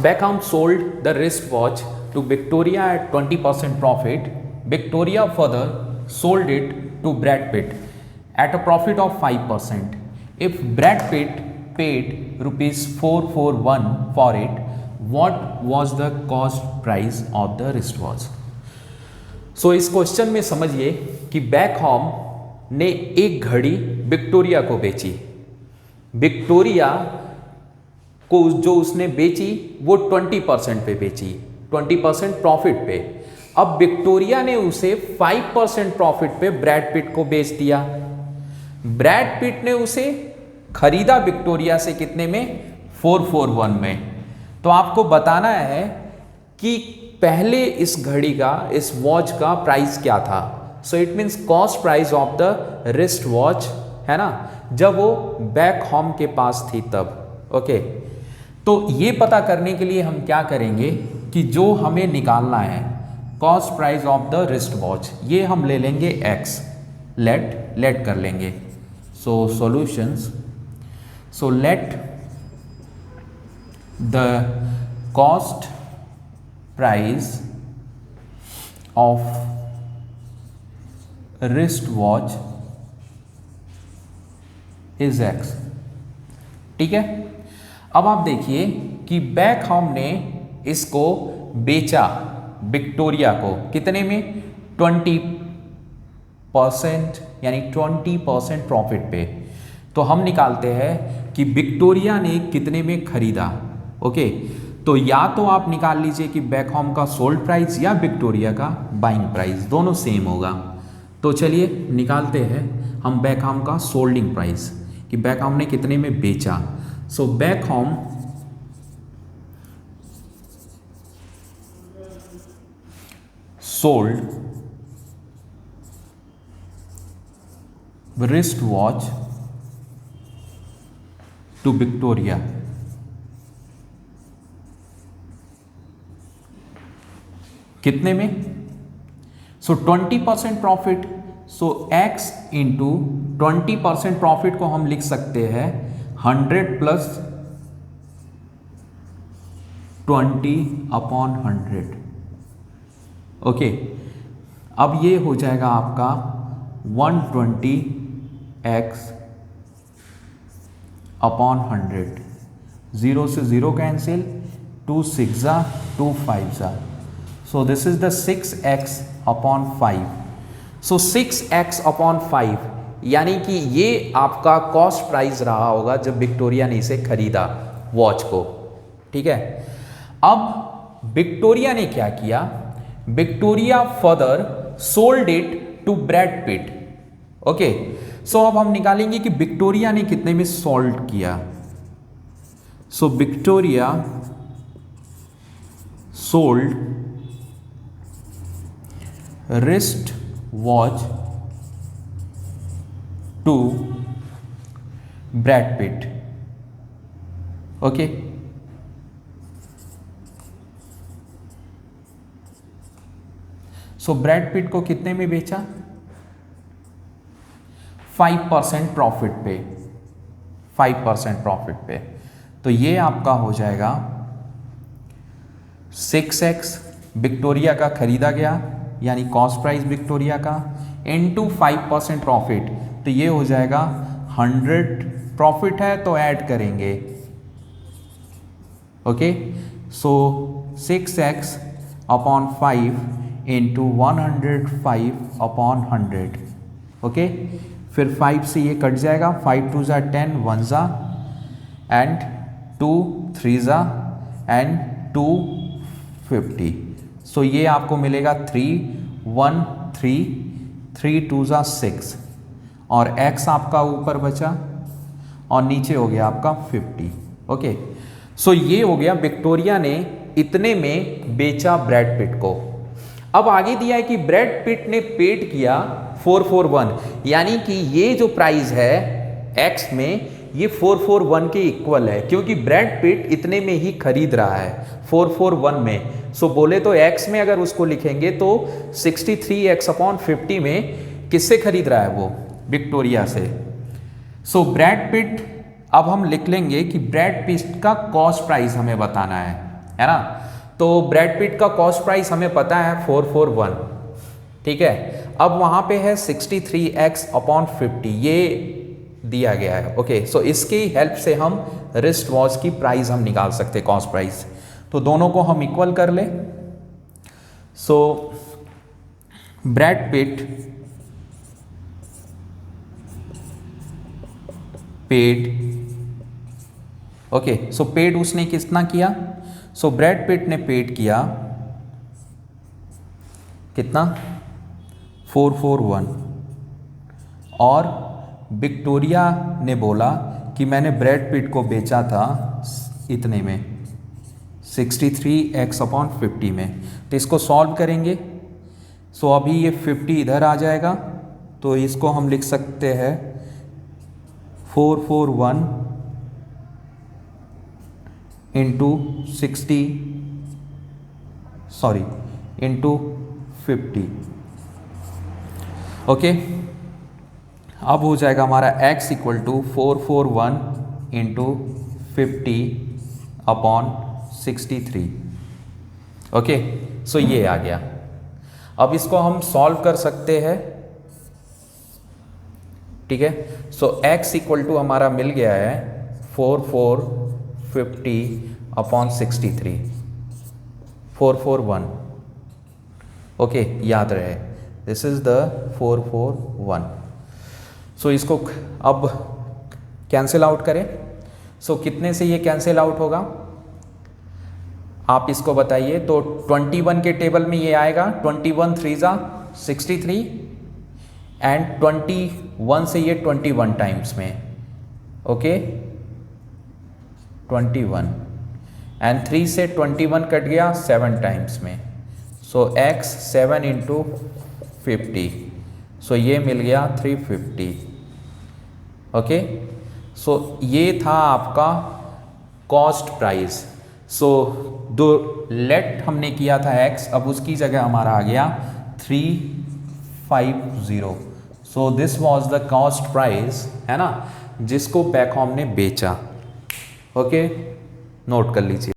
Beckham sold the wristwatch to Victoria at 20% profit. Victoria further sold it to Brad Pitt at a profit of 5%. If Brad Pitt paid rupees 441 for it, what was the cost price of the wristwatch? So इस question में समझिए कि बैकहॉम ने एक घड़ी Victoria को बेची। Victoria को जो उसने बेची वो 20% पे बेची, 20% प्रॉफिट पे। अब विक्टोरिया ने उसे 5% प्रॉफिट पे ब्रैड पिट को बेच दिया। ब्रैड पिट ने उसे खरीदा विक्टोरिया से कितने में? 441 में। तो आपको बताना है कि पहले इस घड़ी का, इस वॉच का प्राइस क्या था। So it means cost price of the wrist watch, है ना, जब वो बैकहॉम के पास थी तब। ओके, तो ये पता करने के लिए हम क्या करेंगे कि जो हमें निकालना है cost price of the wrist watch, ये हम ले लेंगे x, लेट कर लेंगे। So solutions, so let the cost price of wrist watch is x। ठीक है, अब आप देखिए कि बैकहॉम ने इसको बेचा विक्टोरिया को कितने में? 20%, यानी 20% प्रॉफिट पे। तो हम निकालते हैं कि विक्टोरिया ने कितने में खरीदा। ओके, तो या तो आप निकाल लीजिए कि बैकहॉम का सोल्ड प्राइस या विक्टोरिया का बाइंग प्राइस, दोनों सेम होगा। तो चलिए निकालते हैं हम बैकहॉम का सोल्डिंग प्राइस कि बैकहॉम ने कितने में बेचा। So Beckham sold wrist watch to Victoria कितने में? So 20% profit. So x into 20% profit को हम लिख सकते हैं 100 प्लस 20/100। ओके, अब ये हो जाएगा आपका 120x/100। 0 से 0 कैंसिल, 2 6 जा, 2 5 जा। So this is the 6x/5। So 6x/5 यानी कि ये आपका कॉस्ट प्राइस रहा होगा जब विक्टोरिया ने इसे खरीदा वॉच को। ठीक है, अब विक्टोरिया ने क्या किया? Victoria further sold it to Brad Pitt. Okay, so अब हम निकालेंगे कि विक्टोरिया ने कितने में सोल्ड किया। So Victoria sold wrist watch to Brad Pitt. Okay, so Brad Pitt को कितने में बेचा? 5% प्रॉफिट पे, 5% प्रॉफिट पे। तो ये आपका हो जाएगा 6x विक्टोरिया का खरीदा गया, यानी कॉस्ट प्राइस विक्टोरिया का, इनटू 5% प्रॉफिट। तो ये हो जाएगा 100 प्रॉफिट है तो ऐड करेंगे। ओके, सो 6x/5 इंटू 105/100। ओके, फिर 5 से ये कट जाएगा, 5 2 जा 10, 1 जा एंड 2 3 जा एंड 2 50। सो ये आपको मिलेगा 313, 3 2 जा 6 और x आपका ऊपर बचा और नीचे हो गया आपका 50। ओके, सो ये हो गया विक्टोरिया ने इतने में बेचा ब्रैड पिट को। अब आगे दिया है कि ब्रैड पिट ने पेड किया 441, यानी कि ये जो प्राइस है x में ये 441 के इक्वल है, क्योंकि ब्रैड पिट इतने में ही खरीद रहा है 441 में। सो बोले तो x में अगर उसको लिखेंगे तो 63x/50 में किससे खरीद रहा है वो? विक्टोरिया से। सो ब्रैड पिट, अब हम लिख लेंगे कि ब्रैड पिट का कॉस्ट प्राइस हमें बताना है। है ना। तो ब्रैड पिट का कॉस्ट प्राइस हमें पता है 441, ठीक है। अब वहाँ पे है 63x/50, ये दिया गया है। ओके, सो इसकी हेल्प से हम रिस्ट वॉच की प्राइस हम निकाल सकते हैं, कॉस्ट प्राइस। तो दोनों को हम इक्वल कर ले। सो ब्रैड पिट पेड, ओके, सो पेड उसने कितना किया, सो ब्रैड पिट ने पेड किया कितना 441, और विक्टोरिया ने बोला कि मैंने ब्रैड पिट को बेचा था इतने में, 63x/50 में। तो इसको सॉल्व करेंगे। सो अभी ये 50 इधर आ जाएगा, तो इसको हम लिख सकते हैं 441 इंटू 50। ओके, अब हो जाएगा हमारा x equal to 441 into 50/63। Okay, so ये आ गया। अब इसको हम सॉल्व कर सकते हैं, ठीक है। सो x इक्वल टू हमारा मिल गया है 450/63, 441। ओके, याद रहे, दिस इज द 441। सो इसको अब कैंसिल आउट करें। सो कितने से ये कैंसिल आउट होगा, आप इसको बताइए। तो 21 के टेबल में ये आएगा, 21 3 ज़ा 63, एंड 21 से ये 21 टाइम्स में, ओके 21, एंड 3 से 21 कट गया 7 टाइम्स में। सो x 7 इंटू 50, सो ये मिल गया 350। ओके, सो ये था आपका कॉस्ट प्राइस। सो दो लेट हमने किया था x, अब उसकी जगह हमारा आ गया 350। So this was the cost price, है ना, जिसको बैकहोम ने बेचा। ओके, नोट कर लीजिए।